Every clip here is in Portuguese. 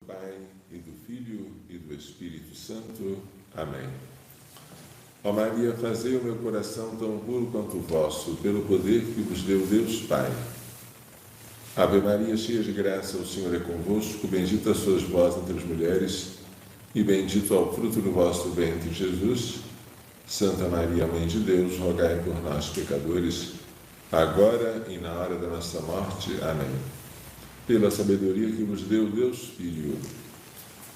Pai, e do Filho, e do Espírito Santo. Amém. Ó Maria, fazei o meu coração tão puro quanto o vosso, pelo poder que vos deu Deus Pai. Ave Maria, cheia de graça, o Senhor é convosco, bendita sois vós entre as mulheres, e bendito é o fruto do vosso ventre, Jesus. Santa Maria, Mãe de Deus, rogai por nós, pecadores, agora e na hora da nossa morte. Amém. Pela sabedoria que vos deu Deus Filho.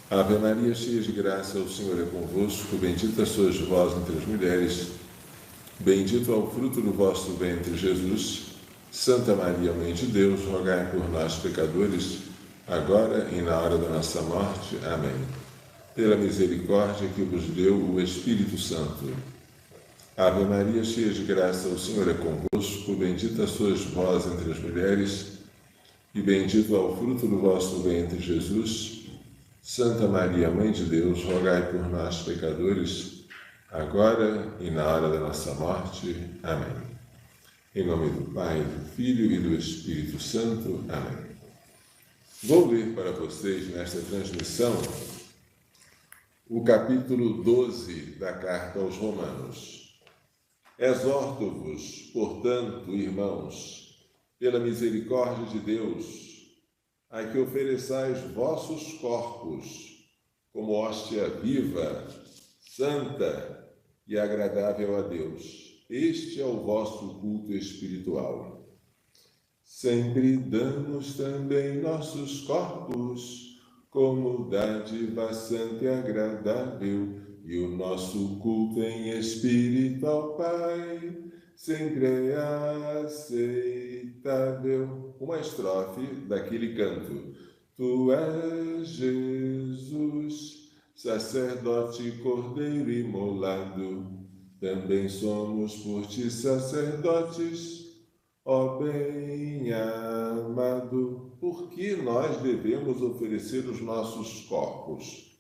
Ave Maria, cheia de graça, o Senhor é convosco, bendita sois vós entre as mulheres, bendito é o fruto do vosso ventre, Jesus. Santa Maria, Mãe de Deus, rogai por nós, pecadores, agora e na hora da nossa morte. Amém. Pela misericórdia que vos deu o Espírito Santo. Ave Maria, cheia de graça, o Senhor é convosco, bendita sois vós entre as mulheres, e bendito é o fruto do vosso ventre, Jesus. Santa Maria, Mãe de Deus, rogai por nós, pecadores, agora e na hora da nossa morte. Amém. Em nome do Pai, do Filho e do Espírito Santo. Amém. Vou ler para vocês nesta transmissão o capítulo 12 da Carta aos Romanos. Exorto-vos, portanto, irmãos, pela misericórdia de Deus, a que ofereçais vossos corpos como hóstia viva, santa e agradável a Deus. Este é o vosso culto espiritual. Sempre damos também nossos corpos como dádiva santa e agradável, e o nosso culto em espírito ao Pai sempre é aceitável. Uma estrofe daquele canto. Tu és Jesus, sacerdote, cordeiro imolado, também somos por ti sacerdotes, ó bem-amado. Por que nós devemos oferecer os nossos corpos?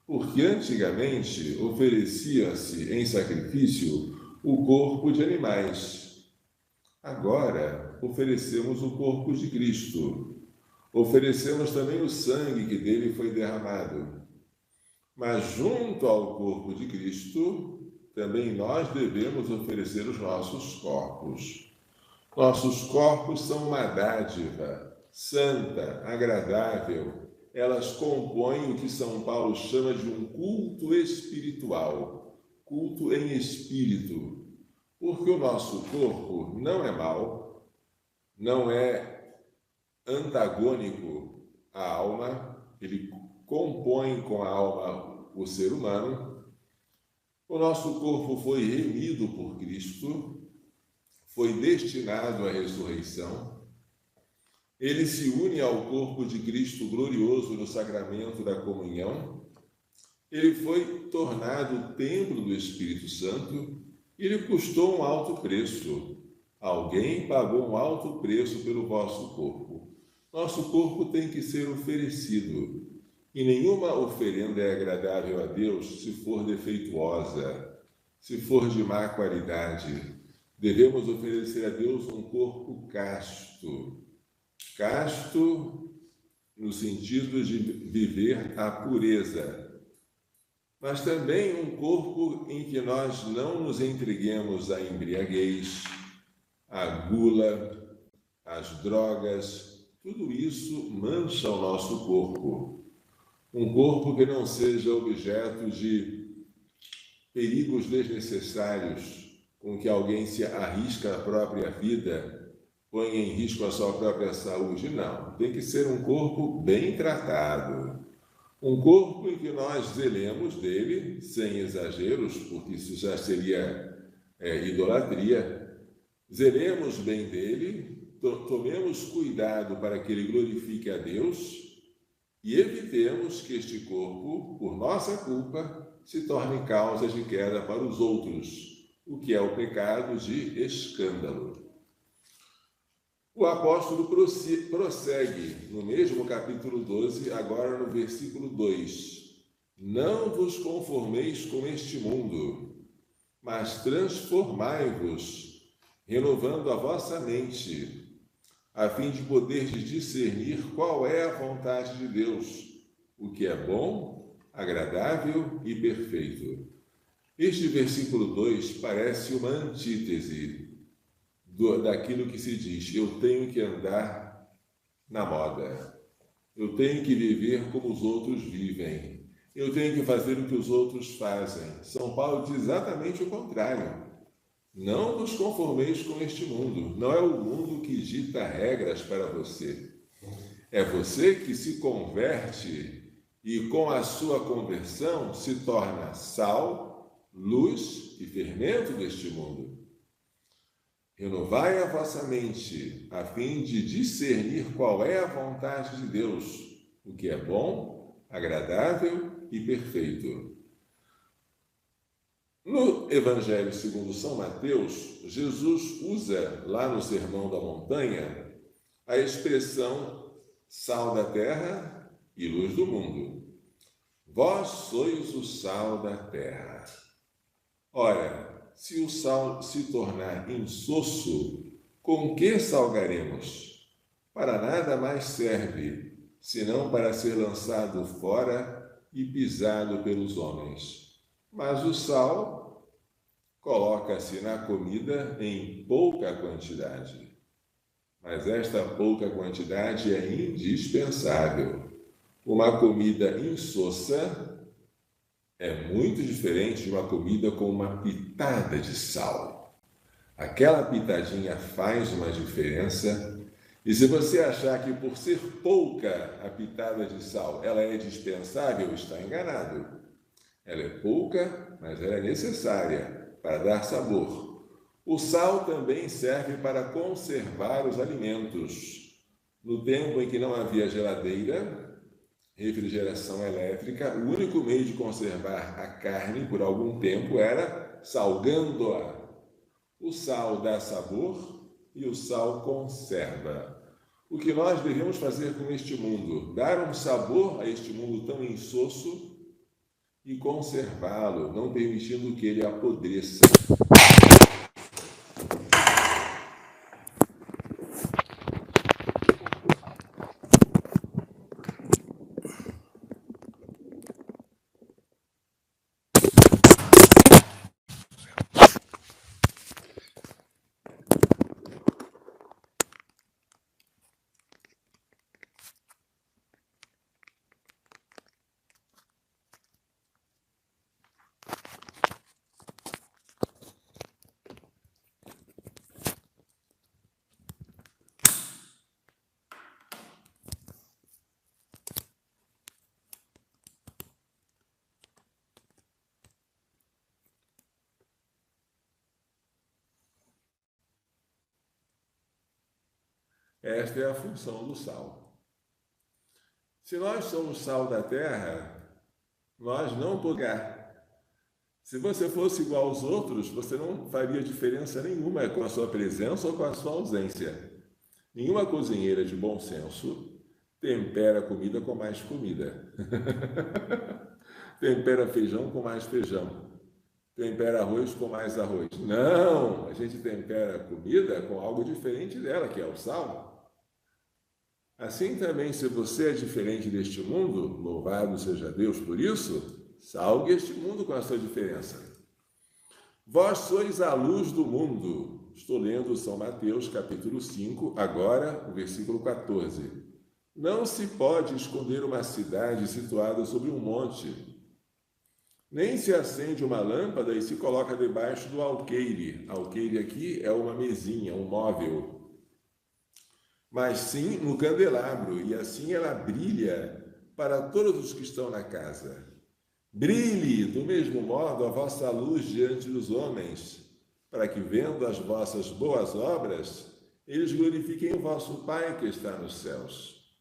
Porque antigamente oferecia-se em sacrifício o corpo de animais. Agora oferecemos o corpo de Cristo. Oferecemos também o sangue que dele foi derramado. Mas junto ao corpo de Cristo, também nós devemos oferecer os nossos corpos. Nossos corpos são uma dádiva santa, agradável. Elas compõem o que São Paulo chama de um culto espiritual, culto em espírito, porque o nosso corpo não é mau, não é antagônico à alma, ele compõe com a alma o ser humano. O nosso corpo foi remido por Cristo, foi destinado à ressurreição. Ele se une ao corpo de Cristo glorioso no sacramento da comunhão. Ele foi tornado templo do Espírito Santo. Ele custou um alto preço. Alguém pagou um alto preço pelo vosso corpo. Nosso corpo tem que ser oferecido. E nenhuma oferenda é agradável a Deus se for defeituosa, se for de má qualidade. Devemos oferecer a Deus um corpo casto. Casto no sentido de viver a pureza, mas também um corpo em que nós não nos entreguemos à embriaguez, à gula, às drogas. Tudo isso mancha o nosso corpo. Um corpo que não seja objeto de perigos desnecessários, com que alguém se arrisca a própria vida, põe em risco a sua própria saúde. Não, tem que ser um corpo bem tratado. Um corpo em que nós zelemos dele, sem exageros, porque isso já seria idolatria. Zelemos bem dele, tomemos cuidado para que ele glorifique a Deus e evitemos que este corpo, por nossa culpa, se torne causa de queda para os outros, o que é o pecado de escândalo. O apóstolo prossegue no mesmo capítulo 12, agora no versículo 2. Não vos conformeis com este mundo, mas transformai-vos, renovando a vossa mente, a fim de poderdes discernir qual é a vontade de Deus, o que é bom, agradável e perfeito. Este versículo 2 parece uma antítese daquilo que se diz: eu tenho que andar na moda, eu tenho que viver como os outros vivem, eu tenho que fazer o que os outros fazem. São Paulo diz exatamente o contrário. Não vos conformeis com este mundo. Não é o mundo que dita regras para você. É você que se converte e, com a sua conversão, se torna sal, luz e fermento deste mundo. Renovai a vossa mente, a fim de discernir qual é a vontade de Deus, o que é bom, agradável e perfeito. No Evangelho segundo São Mateus, Jesus usa, lá no Sermão da Montanha, a expressão sal da terra e luz do mundo. Vós sois o sal da terra. Ora, se o sal se tornar insosso, com que salgaremos? Para nada mais serve, senão para ser lançado fora e pisado pelos homens. Mas o sal coloca-se na comida em pouca quantidade. Mas esta pouca quantidade é indispensável. Uma comida insossa é muito diferente de uma comida com uma pitada de sal. Aquela pitadinha faz uma diferença. E se você achar que por ser pouca a pitada de sal ela é dispensável, está enganado. Ela é pouca, mas ela é necessária para dar sabor. O sal também serve para conservar os alimentos. No tempo em que não havia geladeira, refrigeração elétrica, o único meio de conservar a carne por algum tempo era salgando-a. O sal dá sabor e o sal conserva. O que nós devemos fazer com este mundo? Dar um sabor a este mundo tão insosso e conservá-lo, não permitindo que ele apodreça. Esta é a função do sal. Se nós somos sal da terra, nós não podemos. Se você fosse igual aos outros, você não faria diferença nenhuma com a sua presença ou com a sua ausência. Nenhuma cozinheira de bom senso tempera comida com mais comida. Tempera feijão com mais feijão. Tempera arroz com mais arroz. Não! A gente tempera comida com algo diferente dela, que é o sal. Assim também, se você é diferente deste mundo, louvado seja Deus por isso, salgue este mundo com a sua diferença. Vós sois a luz do mundo. Estou lendo São Mateus, capítulo 5, agora o versículo 14. Não se pode esconder uma cidade situada sobre um monte, nem se acende uma lâmpada e se coloca debaixo do alqueire. Alqueire aqui é uma mesinha, um móvel. Mas sim no candelabro, e assim ela brilha para todos os que estão na casa. Brilhe, do mesmo modo, a vossa luz diante dos homens, para que, vendo as vossas boas obras, eles glorifiquem o vosso Pai que está nos céus.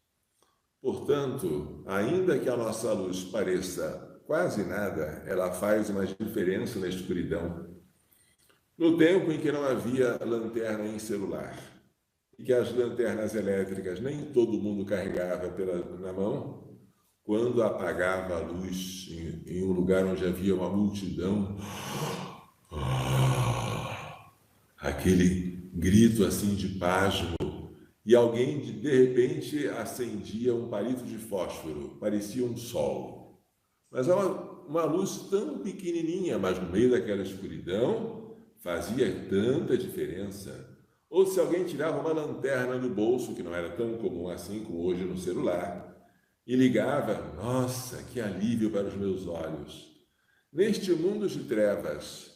Portanto, ainda que a nossa luz pareça quase nada, ela faz uma diferença na escuridão. No tempo em que não havia lanterna em celular, e que as lanternas elétricas nem todo mundo carregava na mão, quando apagava a luz em um lugar onde havia uma multidão, aquele grito assim de pasmo, e alguém de repente acendia um palito de fósforo, parecia um sol. Mas era uma luz tão pequenininha, mas no meio daquela escuridão fazia tanta diferença. Ou se alguém tirava uma lanterna do bolso, que não era tão comum assim como hoje no celular, e ligava, nossa, que alívio para os meus olhos. Neste mundo de trevas,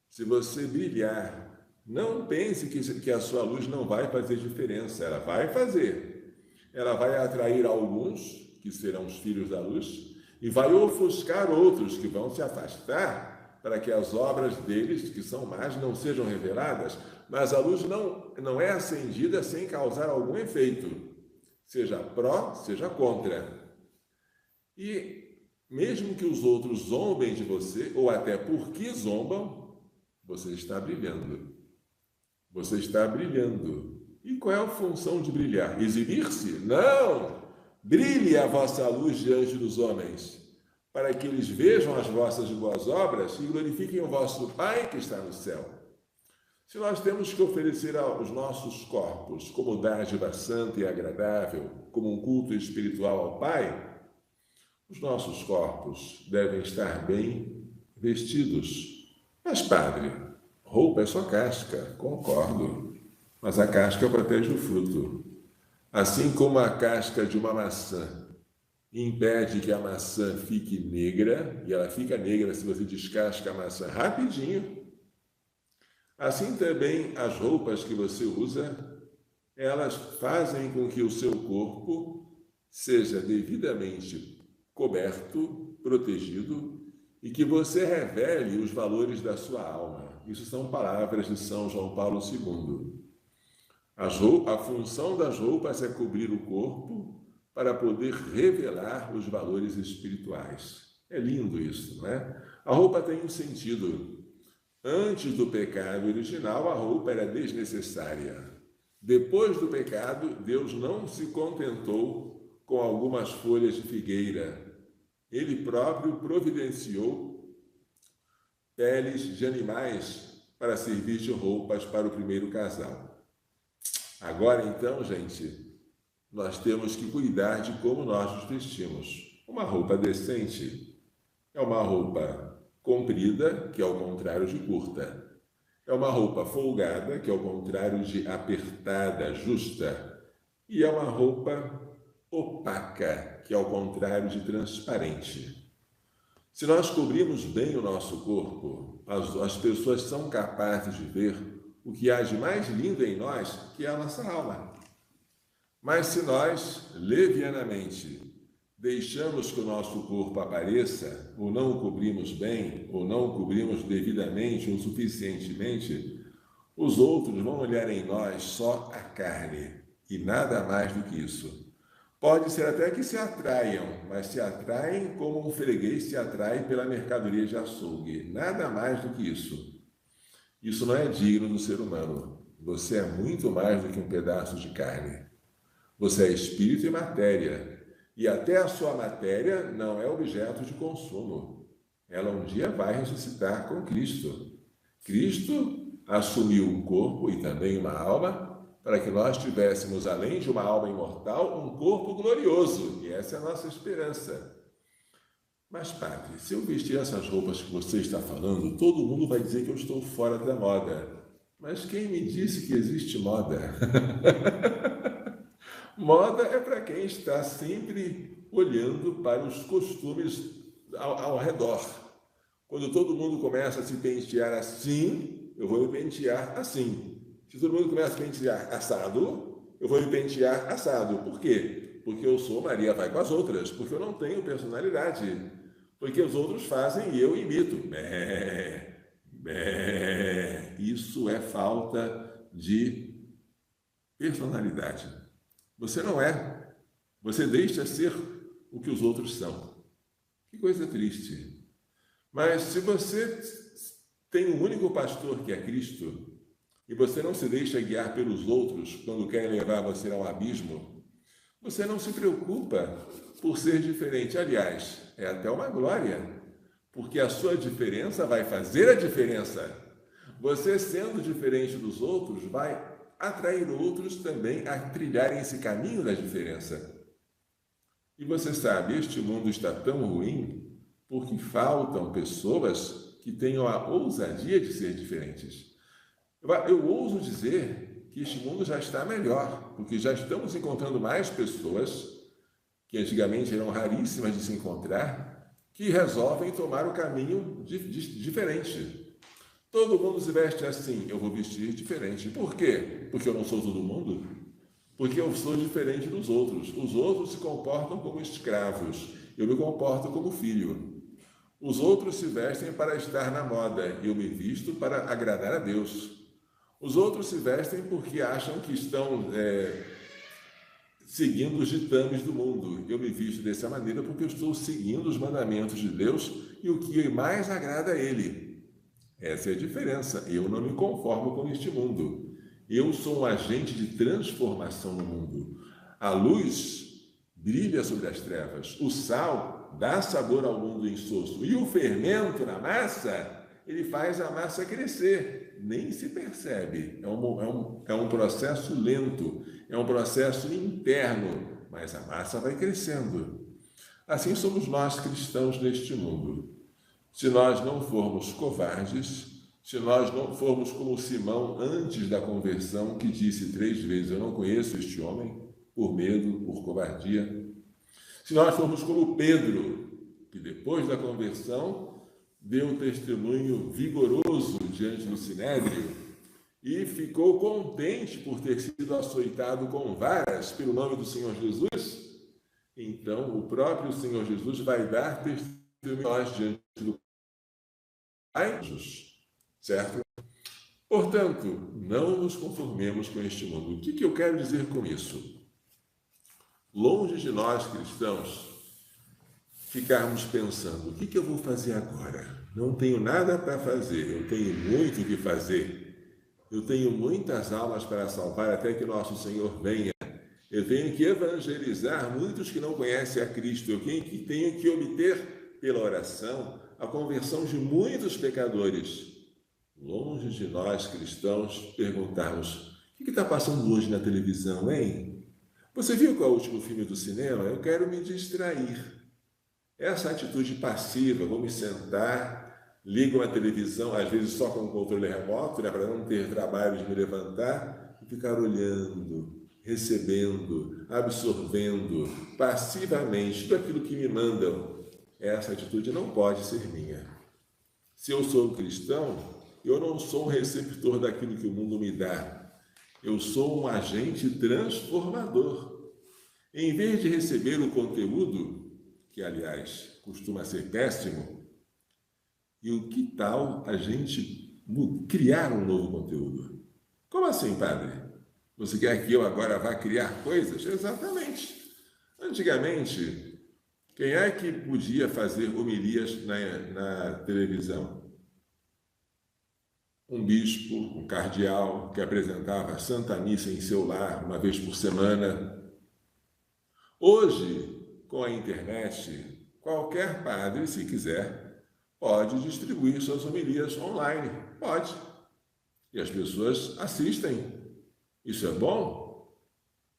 se você brilhar, não pense que a sua luz não vai fazer diferença, ela vai fazer. Ela vai atrair alguns, que serão os filhos da luz, e vai ofuscar outros que vão se afastar para que as obras deles, que são más, não sejam reveladas, mas a luz não é acendida sem causar algum efeito, seja pró, seja contra. E mesmo que os outros zombem de você, ou até porque zombam, você está brilhando. Você está brilhando. E qual é a função de brilhar? Exibir-se? Não! Brilhe a vossa luz diante dos homens, para que eles vejam as vossas boas obras e glorifiquem o vosso Pai que está no céu. Se nós temos que oferecer aos nossos corpos como dádiva santa e agradável, como um culto espiritual ao Pai, os nossos corpos devem estar bem vestidos. Mas, padre, roupa é só casca, concordo, mas a casca protege o fruto. Assim como a casca de uma maçã impede que a maçã fique negra, e ela fica negra se você descasca a maçã rapidinho, assim também as roupas que você usa, elas fazem com que o seu corpo seja devidamente coberto, protegido, e que você revele os valores da sua alma. Isso são palavras de São João Paulo II. A função das roupas é cobrir o corpo para poder revelar os valores espirituais. É lindo isso, não é? A roupa tem um sentido. Antes do pecado original, a roupa era desnecessária. Depois do pecado, Deus não se contentou com algumas folhas de figueira. Ele próprio providenciou peles de animais para servir de roupas para o primeiro casal. Agora, então, gente, nós temos que cuidar de como nós nos vestimos. Uma roupa decente é uma roupa comprida, que é o contrário de curta. É uma roupa folgada, que é o contrário de apertada, justa. E é uma roupa opaca, que é o contrário de transparente. Se nós cobrirmos bem o nosso corpo, as pessoas são capazes de ver o que há de mais lindo em nós, que é a nossa alma. Mas se nós, levianamente, deixamos que o nosso corpo apareça, ou não o cobrimos bem, ou não o cobrimos devidamente ou suficientemente, os outros vão olhar em nós só a carne, e nada mais do que isso. Pode ser até que se atraiam, mas se atraem como um freguês se atrai pela mercadoria de açougue. Nada mais do que isso. Isso não é digno do ser humano. Você é muito mais do que um pedaço de carne. Você é espírito e matéria. E até a sua matéria não é objeto de consumo. Ela um dia vai ressuscitar com Cristo. Cristo assumiu um corpo e também uma alma para que nós tivéssemos, além de uma alma imortal, um corpo glorioso. E essa é a nossa esperança. Mas, padre, se eu vestir essas roupas que você está falando, todo mundo vai dizer que eu estou fora da moda. Mas quem me disse que existe moda? Moda é para quem está sempre olhando para os costumes ao redor. Quando todo mundo começa a se pentear assim, eu vou me pentear assim. Se todo mundo começa a pentear assado, eu vou me pentear assado. Por quê? Porque eu sou Maria vai com as outras. Porque eu não tenho personalidade. Porque os outros fazem e eu imito. Isso é falta de personalidade. Você não é. Você deixa ser o que os outros são. Que coisa triste. Mas se você tem um único pastor que é Cristo, e você não se deixa guiar pelos outros quando querem levar você ao abismo, você não se preocupa por ser diferente. Aliás, é até uma glória, porque a sua diferença vai fazer a diferença. Você, sendo diferente dos outros, vai atrair outros também a trilharem esse caminho da diferença. E você sabe, este mundo está tão ruim porque faltam pessoas que tenham a ousadia de ser diferentes. Eu ouso dizer que este mundo já está melhor, porque já estamos encontrando mais pessoas que antigamente eram raríssimas de se encontrar, que resolvem tomar o caminho diferente. Todo mundo se veste assim, eu vou vestir diferente. Por quê? Porque eu não sou todo mundo? Porque eu sou diferente dos outros. Os outros se comportam como escravos, eu me comporto como filho. Os outros se vestem para estar na moda, eu me visto para agradar a Deus. Os outros se vestem porque acham que estão seguindo os ditames do mundo. Eu me visto dessa maneira porque eu estou seguindo os mandamentos de Deus e o que mais agrada a Ele. Essa é a diferença. Eu não me conformo com este mundo. Eu sou um agente de transformação no mundo. A luz brilha sobre as trevas. O sal dá sabor ao mundo insosso. E o fermento na massa, ele faz a massa crescer. Nem se percebe. É um processo lento. É um processo interno. Mas a massa vai crescendo. Assim somos nós cristãos neste mundo. Se nós não formos covardes, se nós não formos como Simão antes da conversão, que disse 3 vezes, eu não conheço este homem, por medo, por covardia. Se nós formos como Pedro, que depois da conversão deu testemunho vigoroso diante do Sinédrio e ficou contente por ter sido açoitado com varas pelo nome do Senhor Jesus, então o próprio Senhor Jesus vai dar testemunho a nós diante do Pai, certo? Portanto, não nos conformemos com este mundo. O que eu quero dizer com isso? Longe de nós, cristãos, ficarmos pensando, o que eu vou fazer agora? Não tenho nada para fazer, eu tenho muito o que fazer. Eu tenho muitas almas para salvar até que nosso Senhor venha. Eu tenho que evangelizar muitos que não conhecem a Cristo. Eu tenho que obter, pela oração, a conversão de muitos pecadores. Longe de nós, cristãos, perguntarmos, o que está passando hoje na televisão, hein? Você viu qual é o último filme do cinema? Eu quero me distrair. Essa atitude passiva, vou me sentar, ligo uma televisão, às vezes só com o controle remoto, para não ter trabalho de me levantar e ficar olhando, recebendo, absorvendo passivamente tudo aquilo que me mandam. Essa atitude não pode ser minha. Se eu sou um cristão, eu não sou um receptor daquilo que o mundo me dá. Eu sou um agente transformador. Em vez de receber o conteúdo, que, aliás, costuma ser péssimo, e o que tal a gente criar um novo conteúdo? Como assim, padre? Você quer que eu agora vá criar coisas? Exatamente. Antigamente, quem é que podia fazer homilias na televisão? Um bispo, um cardeal, que apresentava a Santa Missa em seu lar uma vez por semana. Hoje, com a internet, qualquer padre, se quiser, pode distribuir suas homilias online. Pode. E as pessoas assistem. Isso é bom?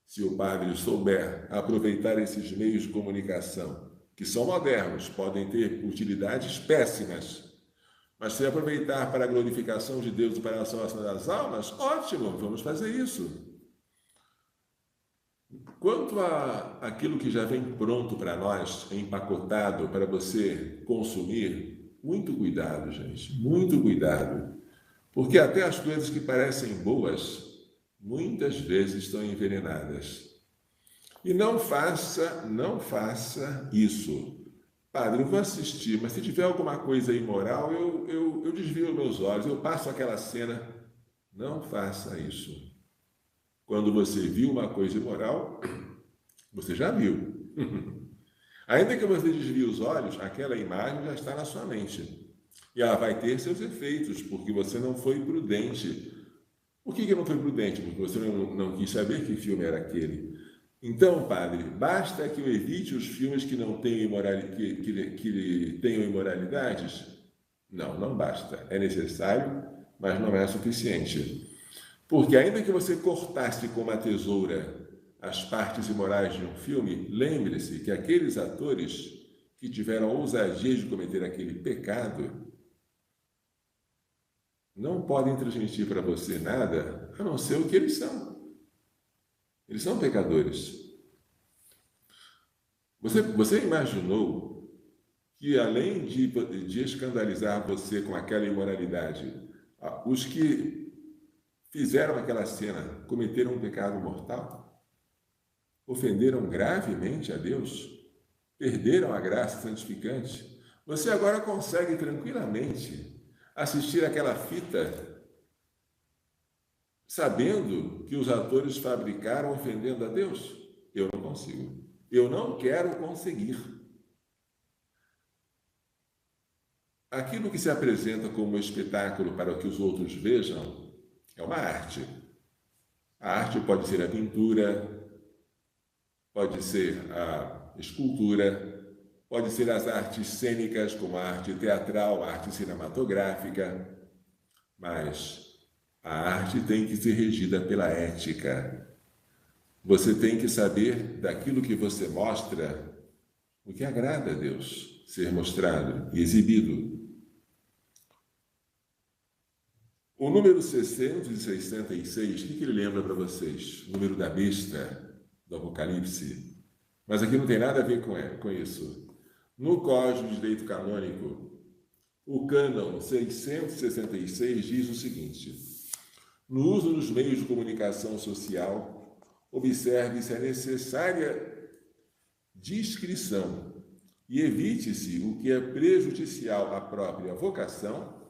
Se o padre souber aproveitar esses meios de comunicação, que são modernos, podem ter utilidades péssimas, mas se aproveitar para a glorificação de Deus e para a salvação das almas, ótimo, vamos fazer isso. Quanto àquilo que já vem pronto para nós, empacotado para você consumir, muito cuidado, gente, muito cuidado. Porque até as coisas que parecem boas, muitas vezes estão envenenadas. E não faça isso. Padre, eu vou assistir, mas se tiver alguma coisa imoral, eu desvio meus olhos, eu passo aquela cena. Não faça isso. Quando você viu uma coisa imoral, você já viu. Ainda que você desvie os olhos, aquela imagem já está na sua mente. E ela vai ter seus efeitos, porque você não foi prudente. Por que não foi prudente? Porque você não quis saber que filme era aquele. Então, padre, basta que eu evite os filmes que não tenham que tenham imoralidades? Não, não basta. É necessário, mas não é suficiente. Porque ainda que você cortasse com uma tesoura as partes imorais de um filme, lembre-se que aqueles atores que tiveram a ousadia de cometer aquele pecado não podem transmitir para você nada a não ser o que eles são. Eles são pecadores. Você imaginou que, além de escandalizar você com aquela imoralidade, os que fizeram aquela cena cometeram um pecado mortal? Ofenderam gravemente a Deus? Perderam a graça santificante? Você agora consegue tranquilamente assistir aquela fita sabendo que os atores fabricaram ofendendo a Deus? Eu não consigo. Eu não quero conseguir. Aquilo que se apresenta como espetáculo para que os outros vejam é uma arte. A arte pode ser a pintura, pode ser a escultura, pode ser as artes cênicas, como a arte teatral, a arte cinematográfica, mas a arte tem que ser regida pela ética. Você tem que saber daquilo que você mostra o que agrada a Deus ser mostrado e exibido. O número 666, o que ele lembra para vocês? O número da besta do Apocalipse. Mas aqui não tem nada a ver com isso. No Código de Direito Canônico, o cânon 666 diz o seguinte: no uso dos meios de comunicação social, observe-se a necessária discrição e evite-se o que é prejudicial à própria vocação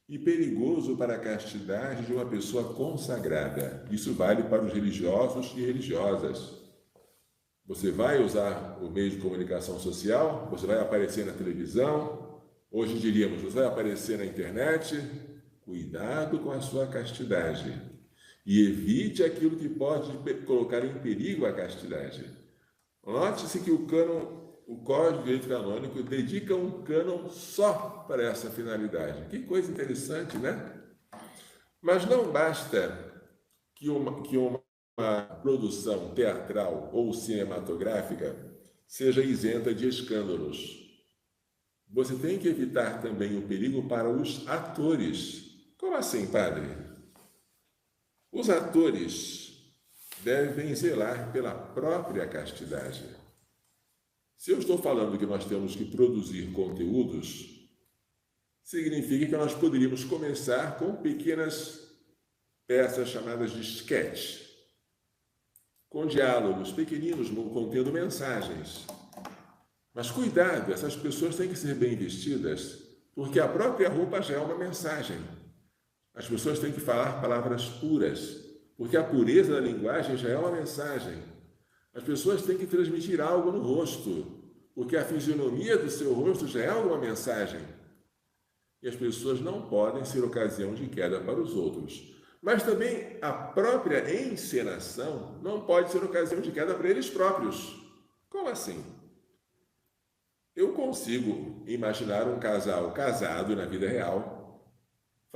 e perigoso para a castidade de uma pessoa consagrada. Isso vale para os religiosos e religiosas. Você vai usar o meio de comunicação social, você vai aparecer na televisão, hoje diríamos, você vai aparecer na internet. Cuidado com a sua castidade e evite aquilo que pode colocar em perigo a castidade. Note-se que o Código de Direito Canônico dedica um cânon só para essa finalidade. Que coisa interessante, né? Mas não basta que uma produção teatral ou cinematográfica seja isenta de escândalos. Você tem que evitar também o perigo para os atores. Como assim, padre? Os atores devem zelar pela própria castidade. Se eu estou falando que nós temos que produzir conteúdos, significa que nós poderíamos começar com pequenas peças chamadas de sketch, com diálogos pequeninos contendo mensagens. Mas cuidado, essas pessoas têm que ser bem vestidas, porque a própria roupa já é uma mensagem. As pessoas têm que falar palavras puras, porque a pureza da linguagem já é uma mensagem. As pessoas têm que transmitir algo no rosto, porque a fisionomia do seu rosto já é uma mensagem. E as pessoas não podem ser ocasião de queda para os outros. Mas também a própria encenação não pode ser ocasião de queda para eles próprios. Como assim? Eu consigo imaginar um casal casado na vida real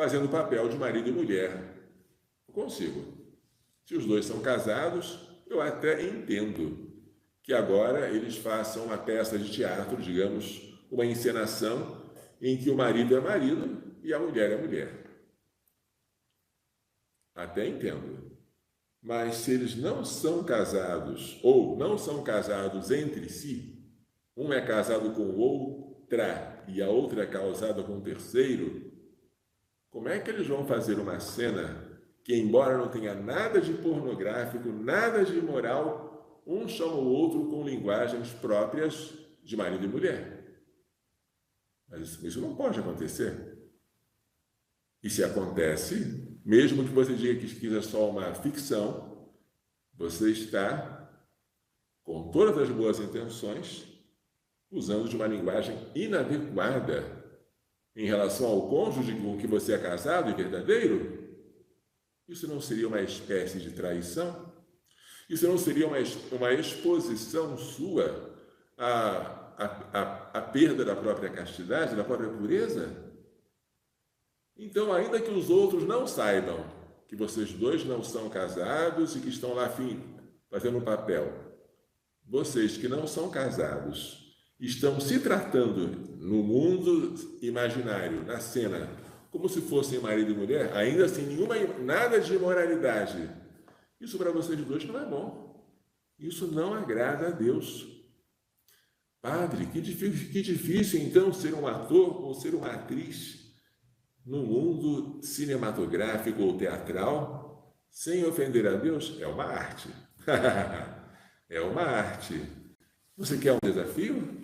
fazendo o papel de marido e mulher. Eu consigo. Se os dois são casados, eu até entendo que agora eles façam uma peça de teatro, digamos, uma encenação em que o marido é marido e a mulher é mulher. Até entendo. Mas se eles não são casados ou não são casados entre si, um é casado com outra e a outra é casada com um terceiro, como é que eles vão fazer uma cena que, embora não tenha nada de pornográfico, nada de imoral, um chama o outro com linguagens próprias de marido e mulher? Mas isso não pode acontecer. E se acontece, mesmo que você diga que isso é só uma ficção, você está, com todas as boas intenções, usando de uma linguagem inadequada em relação ao cônjuge com que você é casado e verdadeiro. Isso não seria uma espécie de traição? Isso não seria uma exposição sua à perda da própria castidade, da própria pureza? Então, ainda que os outros não saibam que vocês dois não são casados e que estão lá fazendo um papel, vocês que não são casados estão se tratando no mundo imaginário, na cena, como se fossem marido e mulher, ainda assim, nada de imoralidade. Isso para vocês dois não é bom. Isso não agrada a Deus. Padre, que difícil então ser um ator ou ser uma atriz no mundo cinematográfico ou teatral, sem ofender a Deus. É uma arte. É uma arte. Você quer um desafio?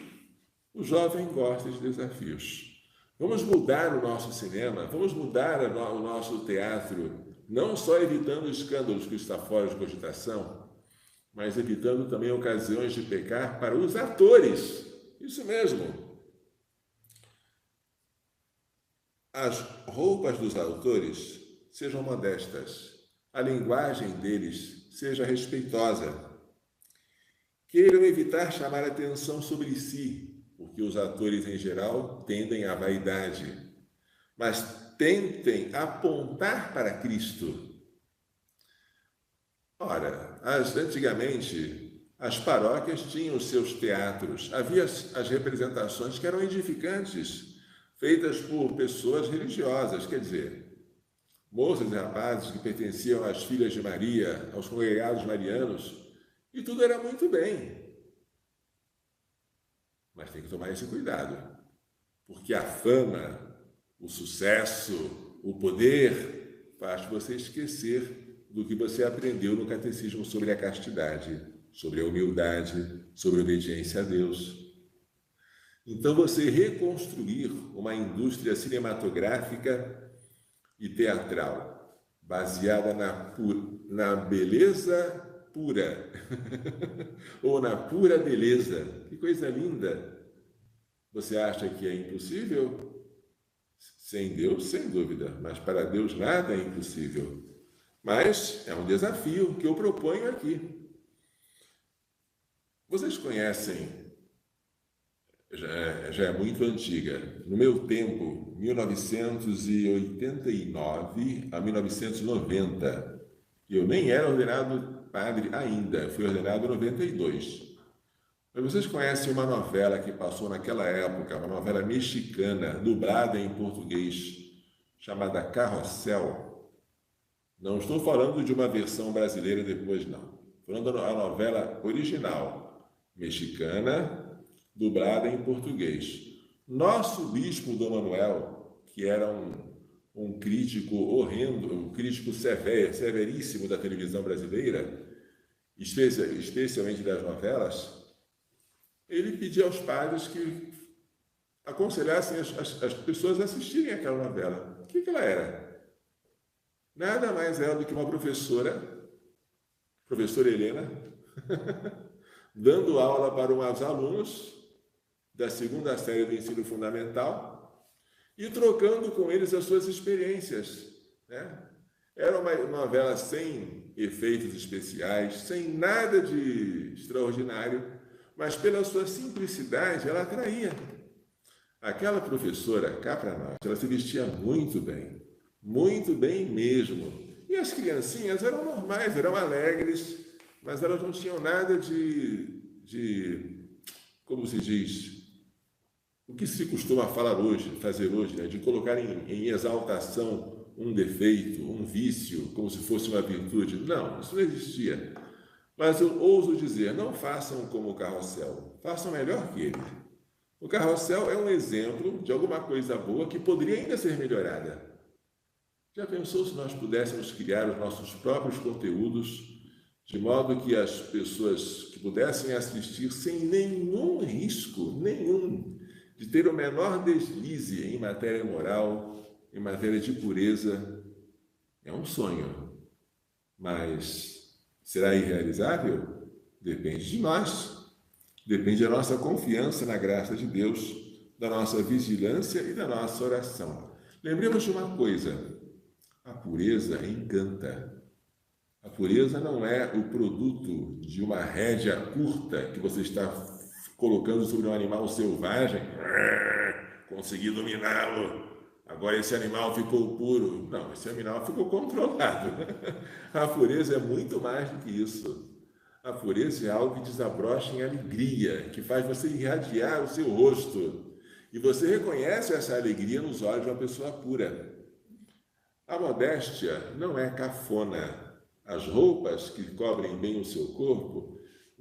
O jovem gosta de desafios. Vamos mudar o nosso cinema, vamos mudar o nosso teatro, não só evitando escândalos que está fora de cogitação, mas evitando também ocasiões de pecar para os atores. Isso mesmo. As roupas dos autores sejam modestas, a linguagem deles seja respeitosa. Queiram evitar chamar a atenção sobre si, porque os atores, em geral, tendem à vaidade, mas tentem apontar para Cristo. Ora, antigamente, as paróquias tinham os seus teatros, havia as representações que eram edificantes, feitas por pessoas religiosas, quer dizer, moças e rapazes que pertenciam às filhas de Maria, aos congregados marianos, e tudo era muito bem. Mas tem que tomar esse cuidado, porque a fama, o sucesso, o poder faz você esquecer do que você aprendeu no catecismo sobre a castidade, sobre a humildade, sobre a obediência a Deus. Então, você reconstruir uma indústria cinematográfica e teatral baseada na beleza pura, ou na pura beleza. Que coisa linda! Você acha que é impossível? Sem Deus, sem dúvida, mas para Deus nada é impossível. Mas é um desafio que eu proponho aqui. Vocês conhecem, já é muito antiga, no meu tempo, 1989 a 1990, eu nem era ordenado padre ainda, fui ordenado em 92. Mas vocês conhecem uma novela que passou naquela época, uma novela mexicana, dublada em português, chamada Carrossel? Não estou falando de uma versão brasileira depois, não. Estou falando da novela original, mexicana, dublada em português. Nosso bispo Dom Manuel, que era um crítico horrendo, um crítico severíssimo da televisão brasileira, especialmente das novelas, ele pedia aos padres que aconselhassem as pessoas a assistirem aquela novela. O que ela era? Nada mais era do que uma professora Helena, dando aula para umas alunos da segunda série do ensino fundamental e trocando com eles as suas experiências, né? Era uma novela sem efeitos especiais, sem nada de extraordinário, mas pela sua simplicidade ela atraía. Aquela professora, cá para nós, ela se vestia muito bem mesmo. E as criancinhas eram normais, eram alegres, mas elas não tinham nada de como se diz, o que se costuma fazer hoje, né? De colocar em exaltação um defeito, um vício, como se fosse uma virtude. Não, isso não existia. Mas eu ouso dizer, não façam como o Carrossel, façam melhor que ele. O Carrossel é um exemplo de alguma coisa boa que poderia ainda ser melhorada. Já pensou se nós pudéssemos criar os nossos próprios conteúdos, de modo que as pessoas que pudessem assistir sem nenhum risco, de ter o menor deslize em matéria moral, em matéria de pureza? É um sonho, mas será irrealizável? Depende de nós, depende da nossa confiança na graça de Deus, da nossa vigilância e da nossa oração. Lembremos de uma coisa: a pureza encanta. A pureza não é o produto de uma rédea curta que você está colocando sobre um animal selvagem. Consegui dominá-lo. Agora esse animal ficou puro. Não, esse animal ficou controlado. A pureza é muito mais do que isso. A pureza é algo que desabrocha em alegria, que faz você irradiar o seu rosto. E você reconhece essa alegria nos olhos de uma pessoa pura. A modéstia não é cafona. As roupas que cobrem bem o seu corpo,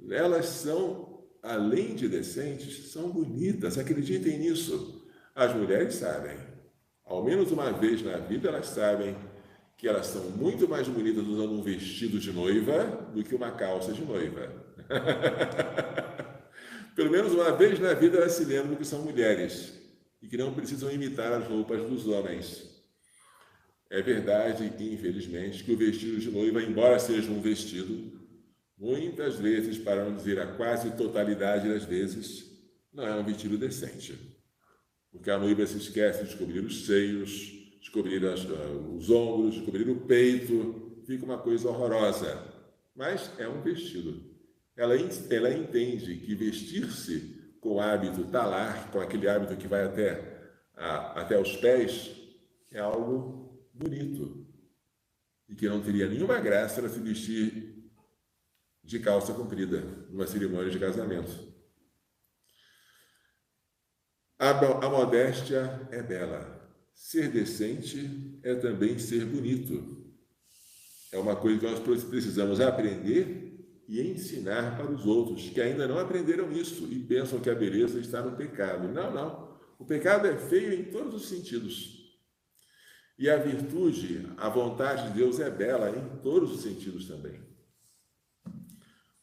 elas são, além de decentes, são bonitas. Acreditem nisso. As mulheres sabem. Ao menos uma vez na vida elas sabem que elas são muito mais bonitas usando um vestido de noiva do que uma calça de noiva. Pelo menos uma vez na vida elas se lembram que são mulheres e que não precisam imitar as roupas dos homens. É verdade, infelizmente, que o vestido de noiva, embora seja um vestido, muitas vezes, para não dizer a quase totalidade das vezes, não é um vestido decente. Porque a noiva se esquece de descobrir os seios, descobrir os ombros, descobrir o peito, fica uma coisa horrorosa. Mas é um vestido. Ela entende que vestir-se com o hábito talar, com aquele hábito que vai até os pés, é algo bonito. E que não teria nenhuma graça ela se vestir de calça comprida numa cerimônia de casamento. A modéstia é bela. Ser decente é também ser bonito. É uma coisa que nós precisamos aprender e ensinar para os outros que ainda não aprenderam isso e pensam que a beleza está no pecado. Não, não. O pecado é feio em todos os sentidos. E a virtude, a vontade de Deus é bela em todos os sentidos também.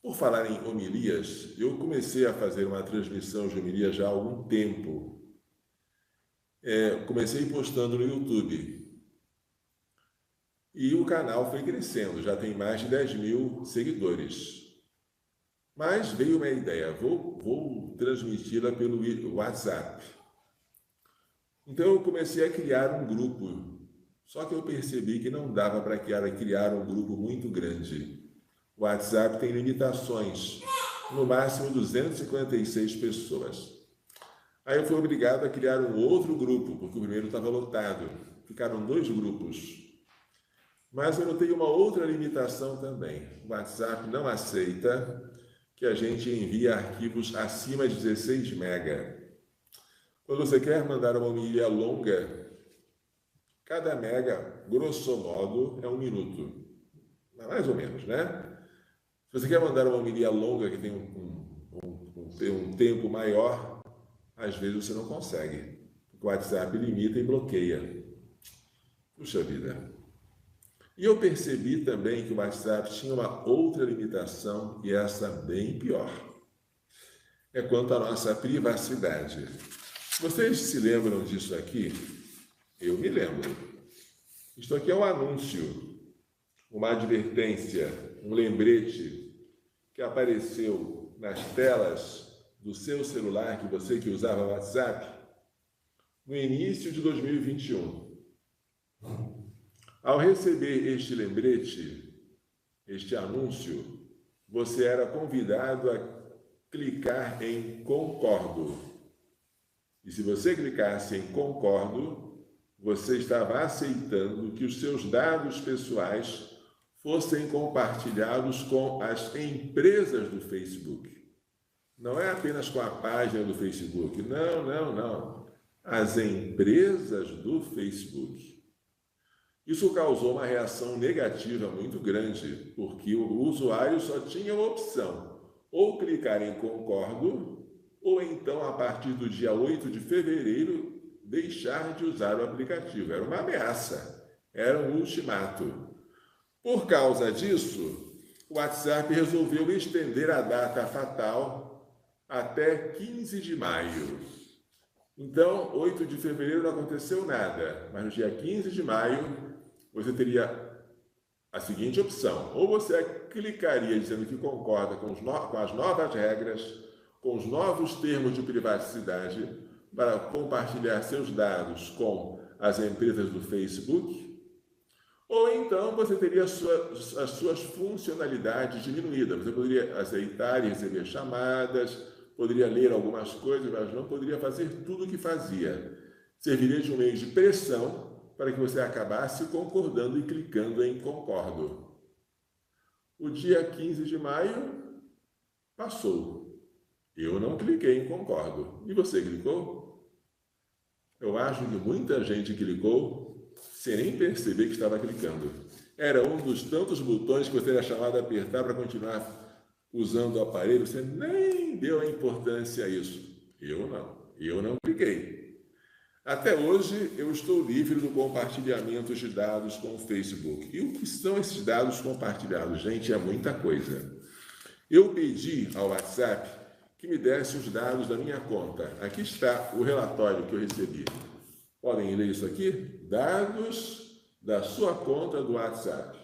Por falar em homilias, eu comecei a fazer uma transmissão de homilia já há algum tempo. Comecei postando no YouTube. E o canal foi crescendo, já tem mais de 10 mil seguidores. Mas veio uma ideia, vou transmiti-la pelo WhatsApp. Então eu comecei a criar um grupo. Só que eu percebi que não dava para criar um grupo muito grande. O WhatsApp tem limitações, no máximo 256 pessoas. Aí eu fui obrigado a criar um outro grupo, porque o primeiro estava lotado. Ficaram 2 grupos. Mas eu notei uma outra limitação também. O WhatsApp não aceita que a gente envie arquivos acima de 16 MB. Quando você quer mandar uma homilia longa, cada mega, grosso modo, é 1 minuto. Mais ou menos, né? Se você quer mandar uma homilia longa que tem um tempo maior, às vezes você não consegue. O WhatsApp limita e bloqueia. Puxa vida. E eu percebi também que o WhatsApp tinha uma outra limitação, e essa bem pior. É quanto à nossa privacidade. Vocês se lembram disso aqui? Eu me lembro. Isto aqui é um anúncio, uma advertência, um lembrete que apareceu nas telas do seu celular, que usava o WhatsApp, no início de 2021. Ao receber este lembrete, este anúncio, você era convidado a clicar em concordo. E se você clicasse em concordo, você estava aceitando que os seus dados pessoais fossem compartilhados com as empresas do Facebook. Não é apenas com a página do Facebook. Não. As empresas do Facebook. Isso causou uma reação negativa muito grande, porque o usuário só tinha uma opção: ou clicar em concordo, ou então, a partir do dia 8 de fevereiro, deixar de usar o aplicativo. Era uma ameaça, era um ultimato. Por causa disso, o WhatsApp resolveu estender a data fatal até 15 de maio. Então, 8 de fevereiro não aconteceu nada, mas no dia 15 de maio você teria a seguinte opção: ou você clicaria dizendo que concorda com as novas regras, com os novos termos de privacidade para compartilhar seus dados com as empresas do Facebook, Ou então você teria as suas funcionalidades diminuídas. Você poderia aceitar e receber chamadas, poderia ler algumas coisas, mas não poderia fazer tudo o que fazia. Serviria de um meio de pressão para que você acabasse concordando e clicando em concordo. O dia 15 de maio passou. Eu não cliquei em concordo. E você clicou? Eu acho que muita gente clicou sem nem perceber que estava clicando. Era um dos tantos botões que você era chamado a apertar para continuar usando o aparelho. Você nem deu a importância a isso. Eu não cliquei. Até hoje, eu estou livre do compartilhamento de dados com o Facebook. E o que são esses dados compartilhados? Gente, é muita coisa. Eu pedi ao WhatsApp que me desse os dados da minha conta. Aqui está o relatório que eu recebi. Podem ler isso aqui? Dados da sua conta do WhatsApp.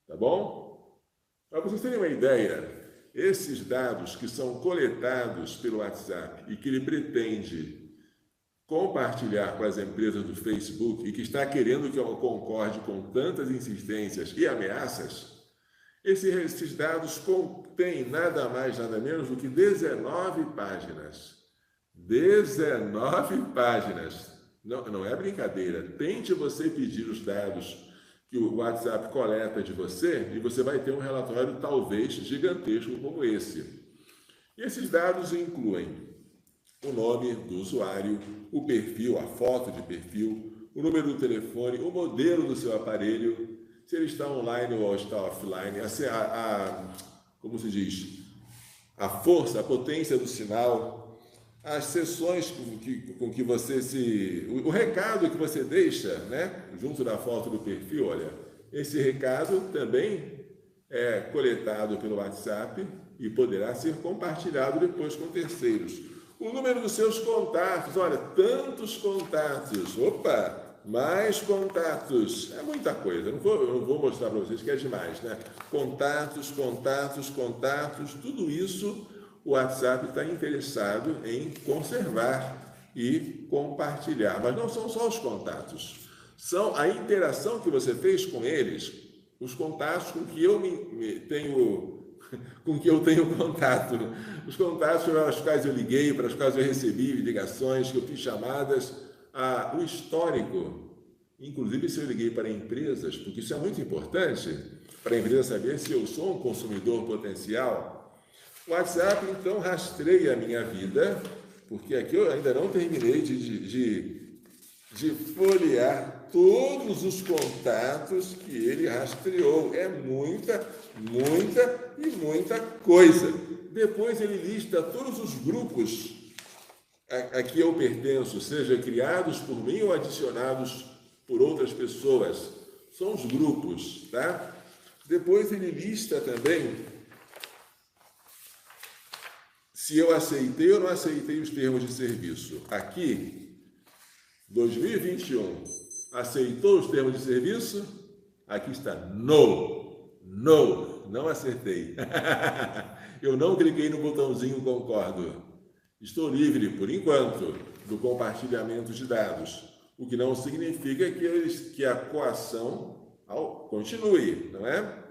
Tá bom? Para vocês terem uma ideia, esses dados que são coletados pelo WhatsApp e que ele pretende compartilhar com as empresas do Facebook e que está querendo que eu concorde com tantas insistências e ameaças, esses dados contêm nada mais, nada menos do que 19 páginas. 19 páginas. Não é brincadeira. Tente você pedir os dados que o WhatsApp coleta de você e você vai ter um relatório talvez gigantesco como esse. E esses dados incluem o nome do usuário, o perfil, a foto de perfil, o número do telefone, o modelo do seu aparelho, se ele está online ou está offline, como se diz, a força, a potência do sinal, as sessões com que você o recado que você deixa, né, junto da foto do perfil. Olha, esse recado também é coletado pelo WhatsApp e poderá ser compartilhado depois com terceiros. O número dos seus contatos, olha, tantos contatos, opa, mais contatos, é muita coisa, eu não vou mostrar para vocês que é demais, né? Contatos, tudo isso o WhatsApp está interessado em conservar e compartilhar, mas não são só os contatos, são a interação que você fez com eles, os contatos com que eu tenho contato, os contatos para os quais eu liguei, para os quais eu recebi ligações, que eu fiz chamadas, o histórico, inclusive se eu liguei para empresas, porque isso é muito importante, para a empresa saber se eu sou um consumidor potencial. O WhatsApp, então, rastreia a minha vida, porque aqui eu ainda não terminei de folhear todos os contatos que ele rastreou. É muita coisa. Depois ele lista todos os grupos a que eu pertenço, seja criados por mim ou adicionados por outras pessoas. São os grupos, tá? Depois ele lista também se eu aceitei ou não aceitei os termos de serviço. Aqui, 2021, aceitou os termos de serviço? Aqui está, não acertei. Eu não cliquei no botãozinho concordo. Estou livre, por enquanto, do compartilhamento de dados, o que não significa que a coação continue, não é?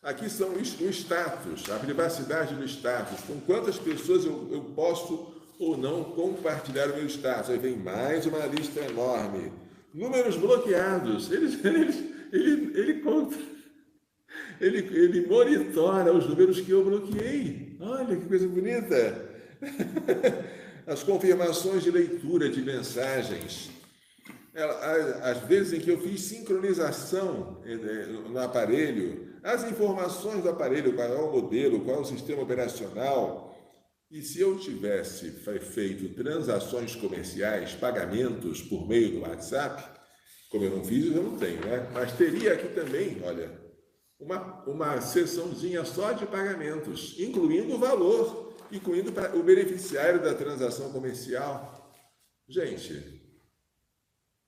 Aqui são o status, a privacidade do status, com quantas pessoas eu posso ou não compartilhar o meu status. Aí vem mais uma lista enorme. Números bloqueados, ele monitora os números que eu bloqueei. Olha que coisa bonita! As confirmações de leitura de mensagens. Às vezes em que eu fiz sincronização no aparelho, as informações do aparelho, qual é o modelo, qual é o sistema operacional. E se eu tivesse feito transações comerciais, pagamentos por meio do WhatsApp, como eu não fiz, eu não tenho, né? Mas teria aqui também, olha, uma seçãozinha só de pagamentos, incluindo o valor, incluindo o beneficiário da transação comercial. Gente,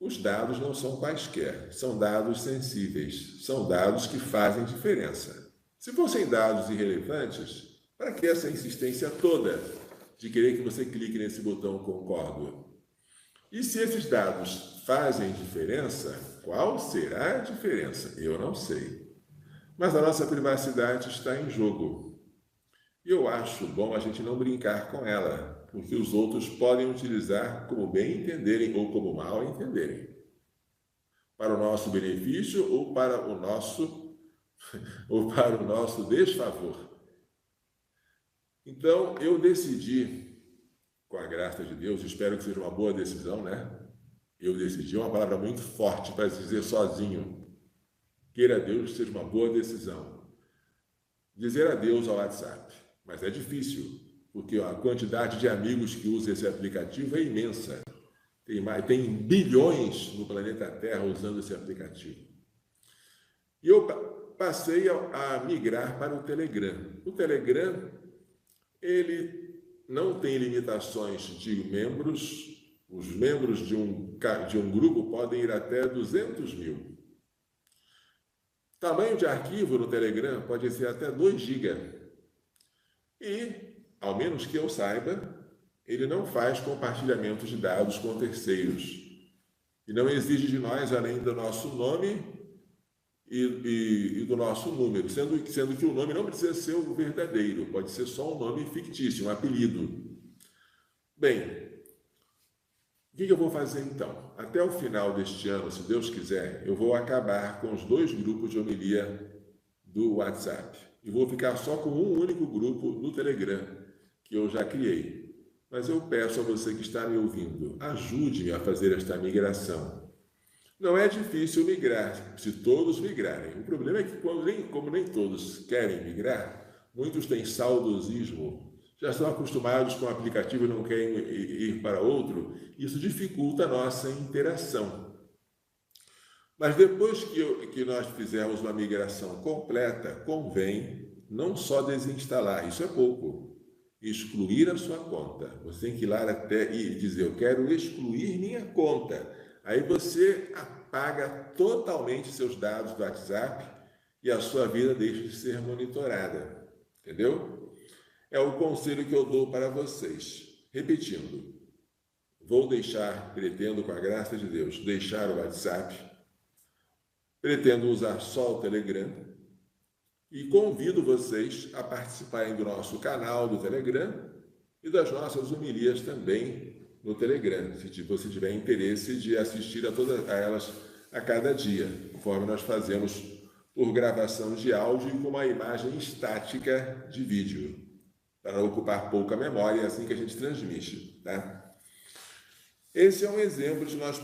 os dados não são quaisquer, são dados sensíveis, são dados que fazem diferença. Se fossem dados irrelevantes, para que essa insistência toda de querer que você clique nesse botão concordo? E se esses dados fazem diferença, qual será a diferença? Eu não sei. Mas a nossa privacidade está em jogo. E eu acho bom a gente não brincar com ela, porque os outros podem utilizar como bem entenderem ou como mal entenderem. Para o nosso benefício ou para o nosso desfavor. Então, eu decidi, com a graça de Deus, espero que seja uma boa decisão, né? Eu decidi, é uma palavra muito forte para dizer sozinho. Queira Deus que seja uma boa decisão. Dizer adeus ao WhatsApp. Mas é difícil, porque a quantidade de amigos que usam esse aplicativo é imensa. Tem bilhões no planeta Terra usando esse aplicativo. E eu passei a migrar para o Telegram. O Telegram, ele não tem limitações de membros. Os membros de um grupo podem ir até 200 mil. Tamanho de arquivo no Telegram pode ser até 2 GB. E, ao menos que eu saiba, ele não faz compartilhamento de dados com terceiros. E não exige de nós, além do nosso nome e do nosso número, sendo que o nome não precisa ser o verdadeiro, pode ser só um nome fictício, um apelido. Bem, o que eu vou fazer então? Até o final deste ano, se Deus quiser, eu vou acabar com os 2 grupos de homilia do WhatsApp. E vou ficar só com um único grupo no Telegram, que eu já criei. Mas eu peço a você que está me ouvindo, ajude-me a fazer esta migração. Não é difícil migrar, se todos migrarem. O problema é que, como nem todos querem migrar, muitos têm saudosismo, já estão acostumados com o aplicativo e não querem ir para outro, isso dificulta a nossa interação. Mas depois que nós fizermos uma migração completa, convém não só desinstalar, isso é pouco, excluir a sua conta. Você tem que ir lá até e dizer, eu quero excluir minha conta. Aí você apaga totalmente seus dados do WhatsApp e a sua vida deixa de ser monitorada. Entendeu? É o conselho que eu dou para vocês. Repetindo, pretendo, com a graça de Deus, deixar o WhatsApp. Pretendo usar só o Telegram e convido vocês a participarem do nosso canal do Telegram e das nossas homilias também no Telegram, se você tiver interesse de assistir a todas elas a cada dia, conforme nós fazemos por gravação de áudio e com uma imagem estática de vídeo, para não ocupar pouca memória assim que a gente transmite. Tá? Esse é um exemplo de nós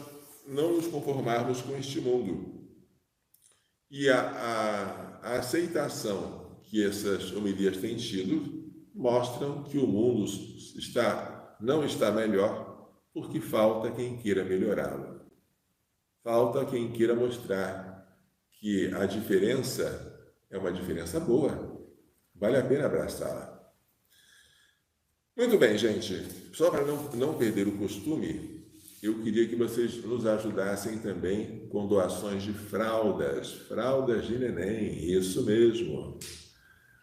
não nos conformarmos com este mundo. E a aceitação que essas homilias têm tido mostram que o mundo não está melhor porque falta quem queira melhorá-lo. Falta quem queira mostrar que a diferença é uma diferença boa. Vale a pena abraçá-la. Muito bem, gente. Só para não perder o costume, eu queria que vocês nos ajudassem também com doações de fraldas de neném, isso mesmo.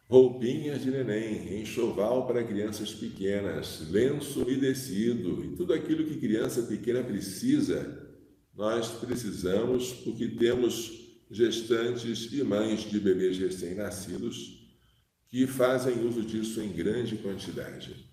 Roupinhas de neném, enxoval para crianças pequenas, lenço umedecido e tudo aquilo que criança pequena precisa, nós precisamos porque temos gestantes e mães de bebês recém-nascidos que fazem uso disso em grande quantidade.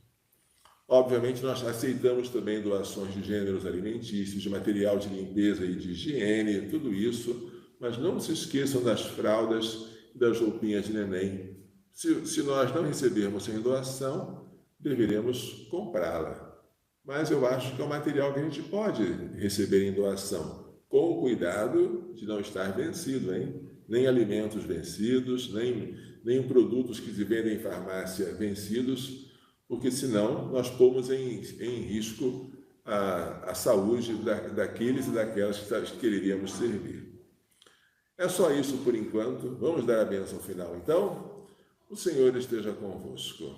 Obviamente, nós aceitamos também doações de gêneros alimentícios, de material de limpeza e de higiene, tudo isso, mas não se esqueçam das fraldas e das roupinhas de neném. Se nós não recebermos sem doação, deveremos comprá-la. Mas eu acho que é um material que a gente pode receber em doação, com o cuidado de não estar vencido, hein? Nem alimentos vencidos, nem produtos que se vendem em farmácia vencidos, porque senão nós pomos em risco a saúde daqueles e daquelas que quereríamos servir. É só isso por enquanto. Vamos dar a bênção final, então? O Senhor esteja convosco.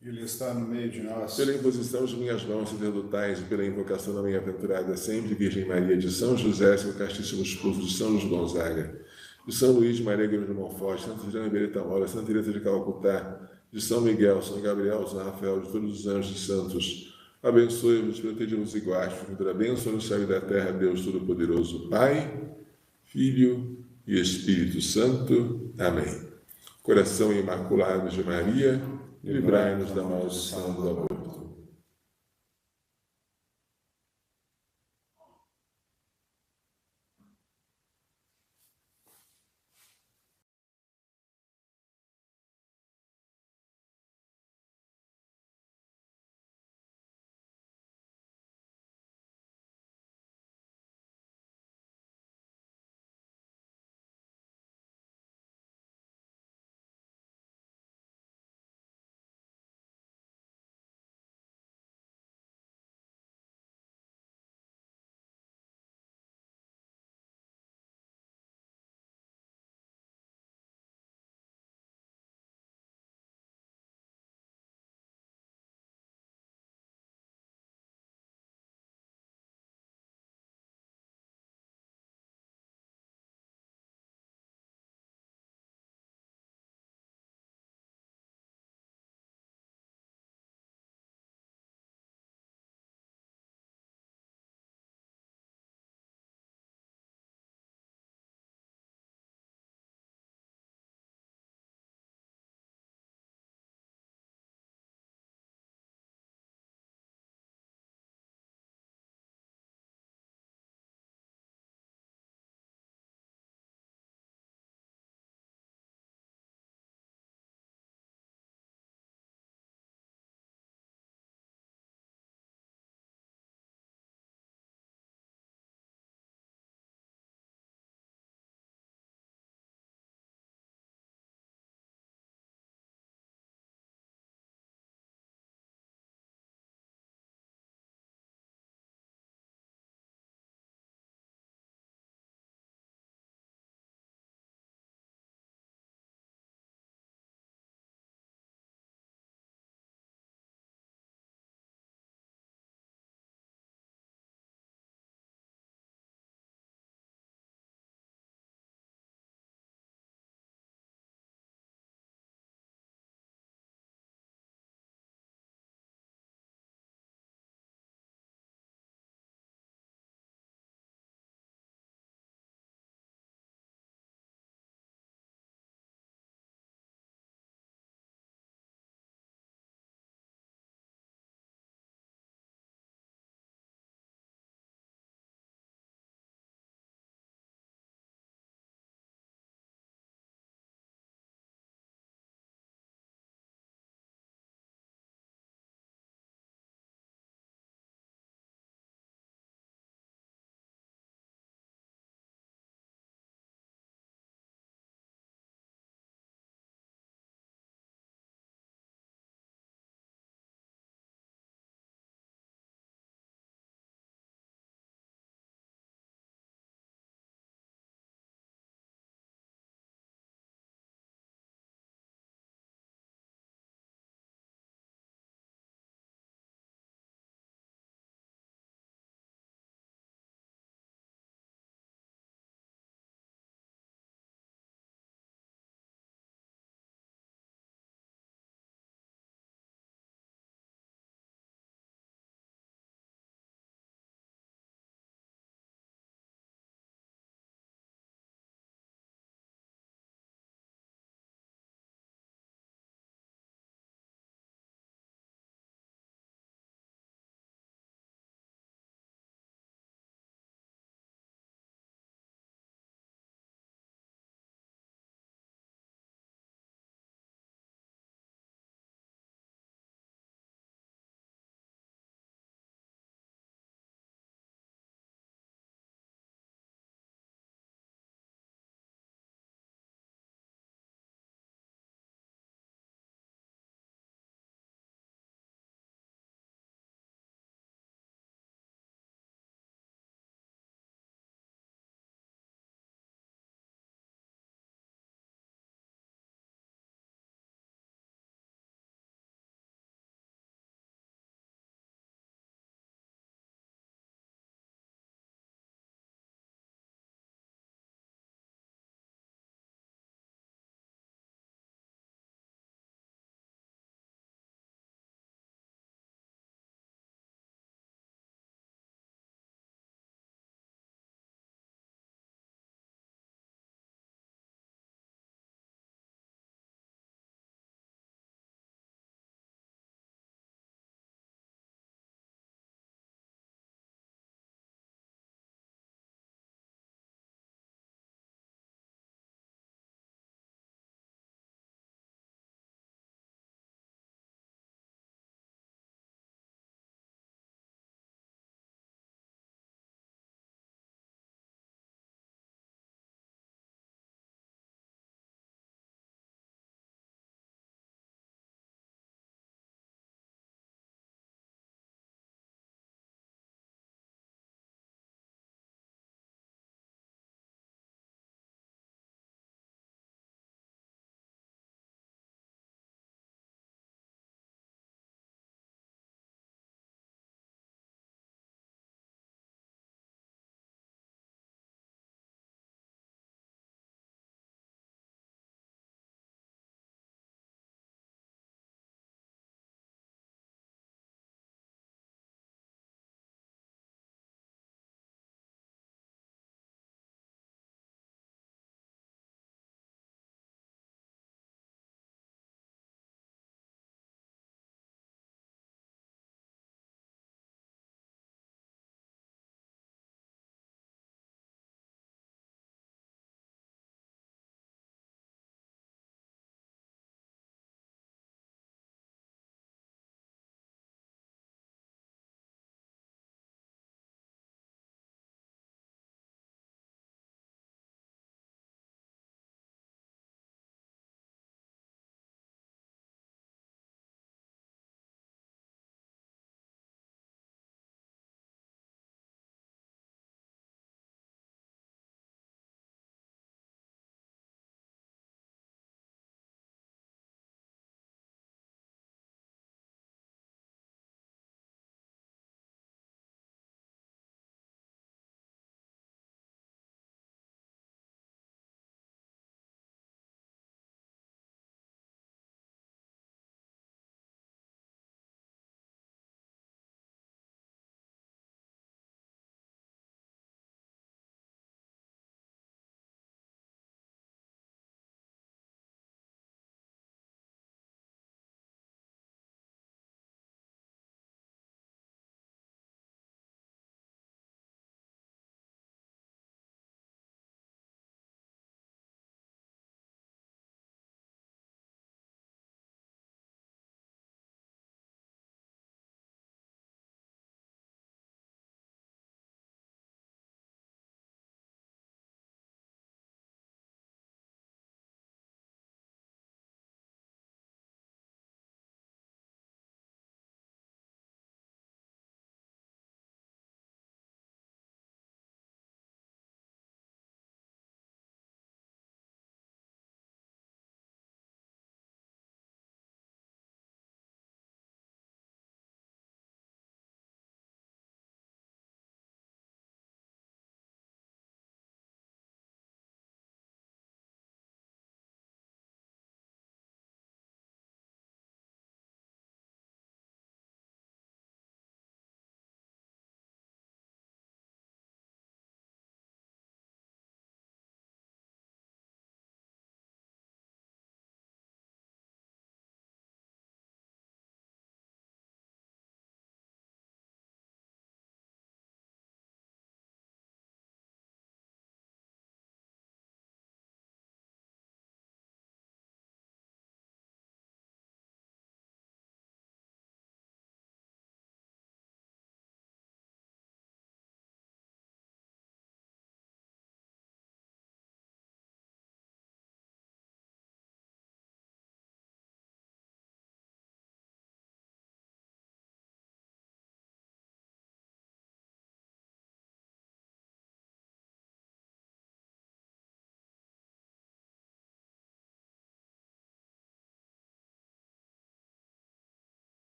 Ele está no meio de nós. Pela imposição de minhas mãos sacerdotais e pela invocação da minha aventurada sempre Virgem Maria, de São José, seu castíssimo esposo, de São Luís Gonzaga, de São Luís de Maria Grande de Montfort, Santa Juliana Beretta Moura, Santa Teresa de Calcutá, de São Miguel, São Gabriel, São Rafael, de todos os anjos e santos, Abençoe-vos, proteja-vos e guarde-vos. Da bênção no céu e da terra, Deus Todo-Poderoso, Pai, Filho e Espírito Santo. Amém. Coração imaculado de Maria, livrai-nos da maldição do aborto.